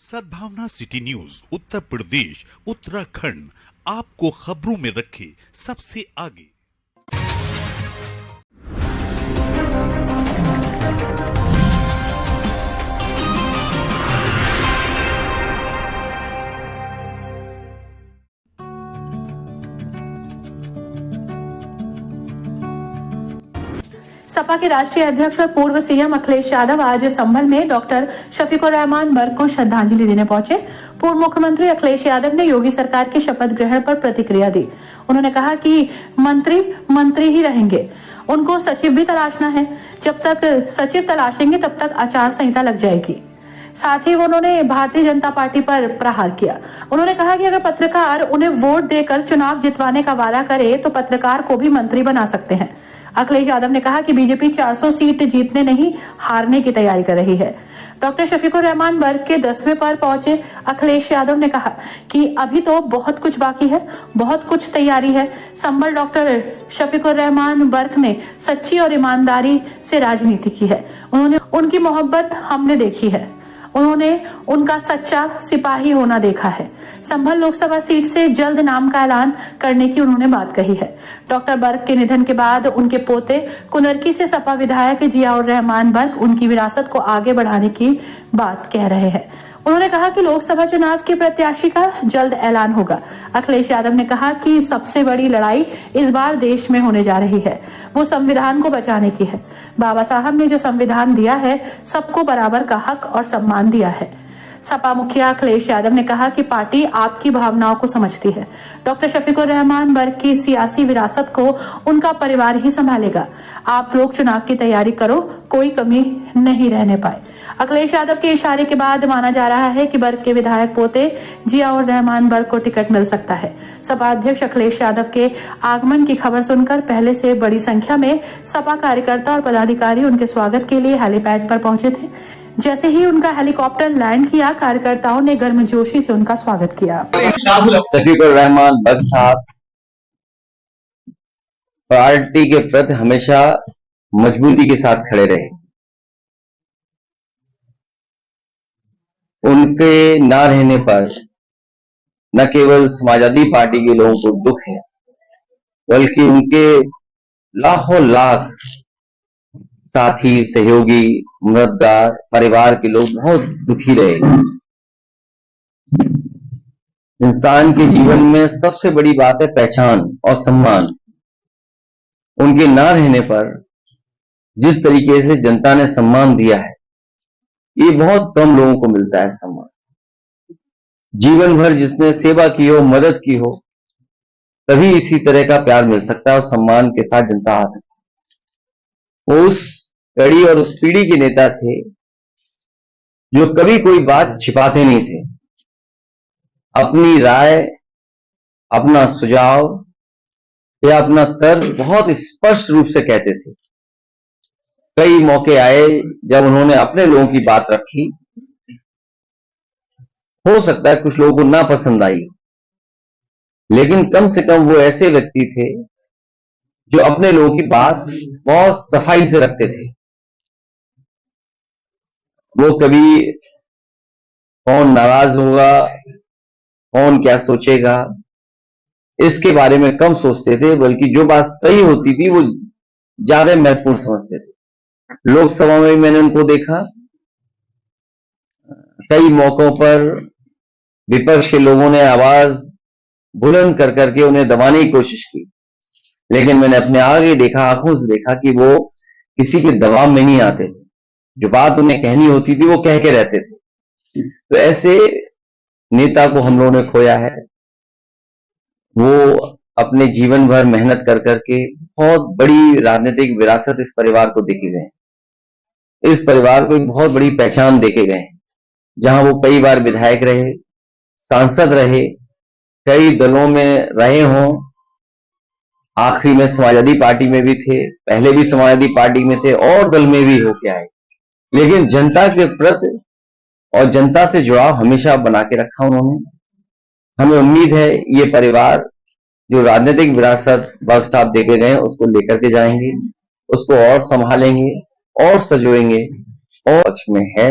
सद्भावना city news Uttar Pradesh Uttarakhand आपको खबरों में रखे सबसे आगे। सपा के राष्ट्रीय अध्यक्ष और पूर्व सीएम अखिलेश यादव आज संभल में डॉक्टर शफीकुर रहमान बर्क को श्रद्धांजलि देने पहुंचे। पूर्व मुख्यमंत्री अखिलेश यादव ने योगी सरकार के शपथ ग्रहण पर प्रतिक्रिया दी। उन्होंने कहा कि मंत्री ही रहेंगे, उनको सचिव भी तलाशना है। जब तक सचिव तलाशेंगे तब तक आचार संहिता लग जाएगी। साथ ही उन्होंने भारतीय जनता पार्टी पर प्रहार किया। उन्होंने कहा कि अगर पत्रकार उन्हें वोट देकर चुनाव जितवाने का वादा करे तो पत्रकार को भी मंत्री बना सकते हैं। अखिलेश यादव ने कहा कि बीजेपी 400 सीट जीतने नहीं हारने की तैयारी कर रही है। डॉक्टर शफीकुर रहमान बर्क के 10वें पर पहुंचे अखिलेश यादव ने कहा कि अभी तो बहुत कुछ बाकी है, बहुत कुछ तैयारी है। संभल डॉक्टर शफीकुर रहमान बर्क ने सच्ची और ईमानदारी से राजनीति की है। उन्होंने उनकी मोहब्बत हमने देखी है, उन्होंने उनका सच्चा सिपाही होना देखा है। संभल लोकसभा सीट से जल्द नाम का ऐलान करने की उन्होंने बात कही है। डॉक्टर बर्क के निधन के बाद उनके पोते कुनरकी से सपा विधायक जियाउर रहमान बर्क उनकी विरासत को आगे बढ़ाने की बात कह रहे हैं। उन्होंने कहा कि लोकसभा चुनाव के प्रत्याशी का जल्द ऐलान होगा। अखिलेश यादव ने कहा कि सबसे बड़ी लड़ाई इस बार देश में होने जा रही है, वो संविधान को बचाने की है। बाबा साहब ने जो संविधान दिया है, सबको बराबर का हक और सम्मान दिया है। सपा मुखिया अखिलेश यादव ने कहा कि पार्टी आपकी भावनाओं को समझती है। डॉक्टर शफीकुर रहमान बर्क की सियासी विरासत को उनका परिवार ही संभालेगा। आप लोग चुनाव की तैयारी करो, कोई कमी नहीं रहने पाए। अखिलेश यादव के इशारे के बाद माना जा रहा है कि बर्क के विधायक पोते जियाउर रहमान बर्क को टिकट मिल सकता है। सपा अध्यक्ष अखिलेश यादव के आगमन की खबर सुनकर पहले से बड़ी संख्या में सपा कार्यकर्ता और पदाधिकारी उनके स्वागत के लिए हेलीपैड पर पहुंचे थे। जैसे ही उनका हेलीकॉप्टर लैंड किया, कार्यकर्ताओं ने गर्मजोशी से उनका स्वागत किया। शफीकुर रहमान बर्क साहब पार्टी के प्रति हमेशा मजबूती के साथ खड़े रहे। उनके ना रहने पर न केवल समाजवादी पार्टी के लोगों को दुख है, बल्कि उनके लाखों लाख साथी, सहयोगी, मददगार, परिवार के लोग बहुत दुखी रहे। इंसान के जीवन में सबसे बड़ी बात है पहचान और सम्मान। उनके ना रहने पर जिस तरीके से जनता ने सम्मान दिया है, ये बहुत कम लोगों को मिलता है सम्मान। जीवन भर जिसने सेवा की हो, मदद की हो, तभी इसी तरह का प्यार मिल सकता है और सम्मान के साथ जनता आ सकती है। वो उस कड़ी और उस पीढ़ी के नेता थे जो कभी कोई बात छिपाते नहीं थे। अपनी राय, अपना सुझाव या अपना तर्क बहुत स्पष्ट रूप से कहते थे। कई मौके आए जब उन्होंने अपने लोगों की बात रखी, हो सकता है कुछ लोगों को ना पसंद आई, लेकिन कम से कम वो ऐसे व्यक्ति थे जो अपने लोगों की बात बहुत सफाई से रखते थे। वो कभी कौन नाराज होगा, कौन क्या सोचेगा, इसके बारे में कम सोचते थे, बल्कि जो बात सही होती थी वो ज्यादा महत्वपूर्ण समझते थे। लोकसभा में मैंने उनको देखा, कई मौकों पर विपक्ष के लोगों ने आवाज बुलंद कर करके उन्हें दबाने की कोशिश की, लेकिन मैंने अपने आगे देखा, आंखों से देखा कि वो किसी के दबाव में नहीं आते थे। जो बात उन्हें कहनी होती थी वो कह के रहते थे। तो ऐसे नेता को हम लोगों ने खोया है। वो अपने जीवन भर मेहनत कर करके बहुत बड़ी राजनीतिक विरासत इस परिवार को देके गए। इस परिवार को एक बहुत बड़ी पहचान देके गए, जहां वो कई बार विधायक रहे, सांसद रहे, कई दलों में रहे हों, आखिरी में समाजवादी पार्टी में भी थे, पहले भी समाजवादी पार्टी में थे और दल में भी होके आए, लेकिन जनता के प्रति और जनता से जुड़ाव हमेशा बना के रखा उन्होंने। हमें उम्मीद है ये परिवार जो राजनीतिक विरासत बर्क साहब देके गए उसको लेकर के जाएंगे, उसको और संभालेंगे और सजोएंगे और पक्ष में है।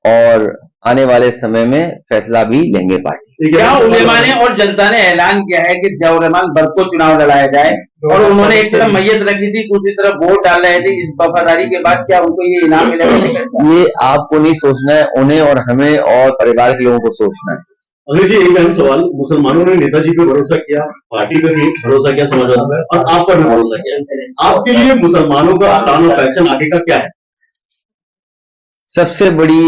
और आने वाले समय में फैसला भी लेंगे पार्टी। क्या उलेमा ने और जनता ने ऐलान किया है कि जियाउर रहमान बर्क को चुनाव लड़ाया जाए, और उन्होंने एक तरफ मैयत रखी थी, दूसरी तरफ वोट डाल रहे थे। इस वफादारी के बाद क्या उनको ये इनाम मिलेगा? ये आपको नहीं सोचना है, उन्हें और हमें और परिवार के लोगों को सोचना है। अखिलेश जी, एक अहम सवाल, मुसलमानों ने नेताजी पे भरोसा किया, पार्टी पे भी भरोसा किया, समाजवादी पे, और आप पर भी भरोसा किया। आपके लिए मुसलमानों का प्लान ऑफ एक्शन आगे का क्या है? सबसे बड़ी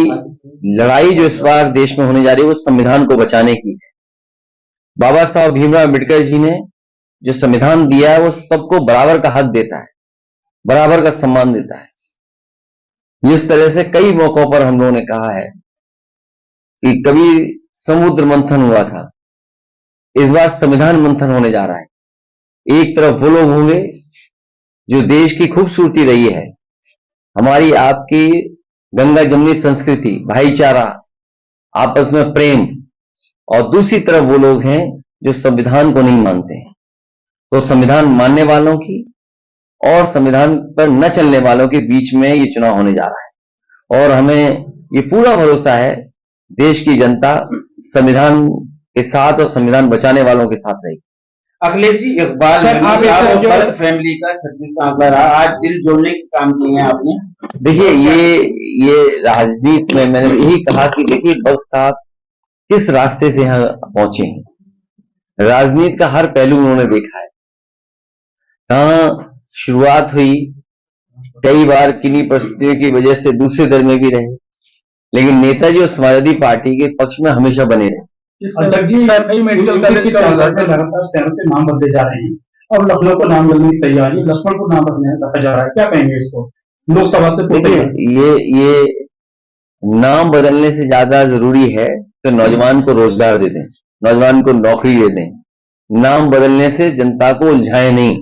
लड़ाई जो इस बार देश में होने जा रही है वो संविधान को बचाने की है। बाबा साहब भीमराव अम्बेडकर जी ने जो संविधान दिया है वो सबको बराबर का हक देता है, बराबर का सम्मान देता है। जिस तरह से कई मौकों पर हम लोगों ने कहा है कि कभी समुद्र मंथन हुआ था, इस बार संविधान मंथन होने जा रहा है। एक तरफ वो लोग होंगे जो देश की खूबसूरती रही है, हमारी आपकी गंगा जमुनी संस्कृति, भाईचारा, आपस में प्रेम, और दूसरी तरफ वो लोग हैं जो संविधान को नहीं मानते हैं। तो संविधान मानने वालों की और संविधान पर न चलने वालों के बीच में ये चुनाव होने जा रहा है, और हमें ये पूरा भरोसा है देश की जनता संविधान के साथ और संविधान बचाने वालों के साथ रहेगी। अखिलेश जी, इकबाल फैमिली का 36वां आंकड़ा रहा, आज दिल जोड़ने के काम किए हैं आपने। देखिए, ये राजनीति में मैंने यही कहा कि देखिए भगत साहब किस रास्ते से यहाँ पहुंचे हैं। राजनीति का हर पहलू उन्होंने देखा है, कहाँ शुरुआत हुई, कई बार किन्हीं परिस्थितियों की वजह से दूसरे दल में भी रहे, लेकिन नेताजी और समाजवादी पार्टी के पक्ष में हमेशा बने रहे। अध्यक्ष जी, कई मेडिकल कॉलेज के लगातार शहरों के नाम बदले जा रहे हैं, और लखनऊ को नाम बदलने की तैयारी, लक्ष्मण को नाम बदलने रखा जा रहा है, क्या कहेंगे इसको? लोकसभा से देखिए, ये नाम बदलने से ज्यादा जरूरी है कि नौजवान को रोजगार दे दें, नौजवान को नौकरी दे दें। नाम बदलने से जनता को उलझाए नहीं,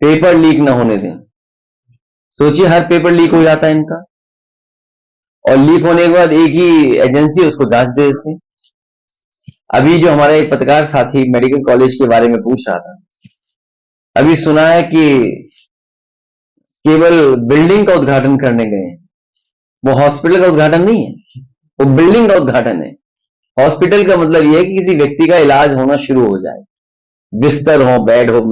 पेपर लीक ना होने दें। सोचिए, हर पेपर लीक हो जाता है इनका, और लीक होने के बाद एक ही एजेंसी उसको जांच दे देते हैं। अभी जो हमारा एक पत्रकार साथी मेडिकल कॉलेज के बारे में पूछ रहा था, अभी सुना है कि केवल बिल्डिंग का उद्घाटन करने गए हैं, वो हॉस्पिटल का उद्घाटन नहीं है, वो बिल्डिंग का उद्घाटन है। हॉस्पिटल का मतलब यह है कि किसी व्यक्ति का इलाज होना शुरू हो जाए, बिस्तर हो, बेड हो,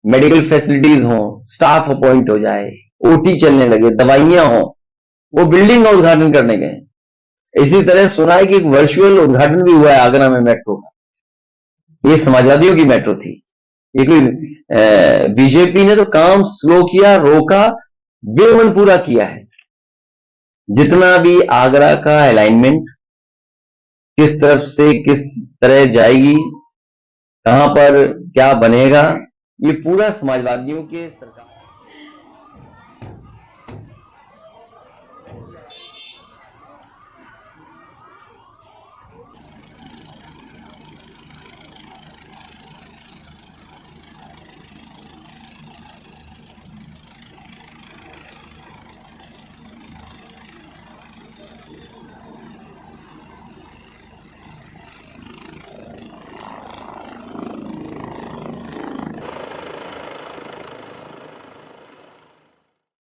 मेडिकल फैसिलिटीज हो, स्टाफ अपॉइंट हो जाए, ओटी चलने लगे, दवाइयां हो, वो बिल्डिंग का उद्घाटन करने गए। इसी तरह सुना है कि एक वर्चुअल उद्घाटन भी हुआ है आगरा में मेट्रो का। ये समाजवादियों की मेट्रो थी, ये कोई बीजेपी ने तो काम स्लो किया, रोका, बेमन पूरा किया है। जितना भी आगरा का अलाइनमेंट किस तरफ से किस तरह जाएगी, कहां पर क्या बनेगा, ये पूरा समाजवादियों के सरकार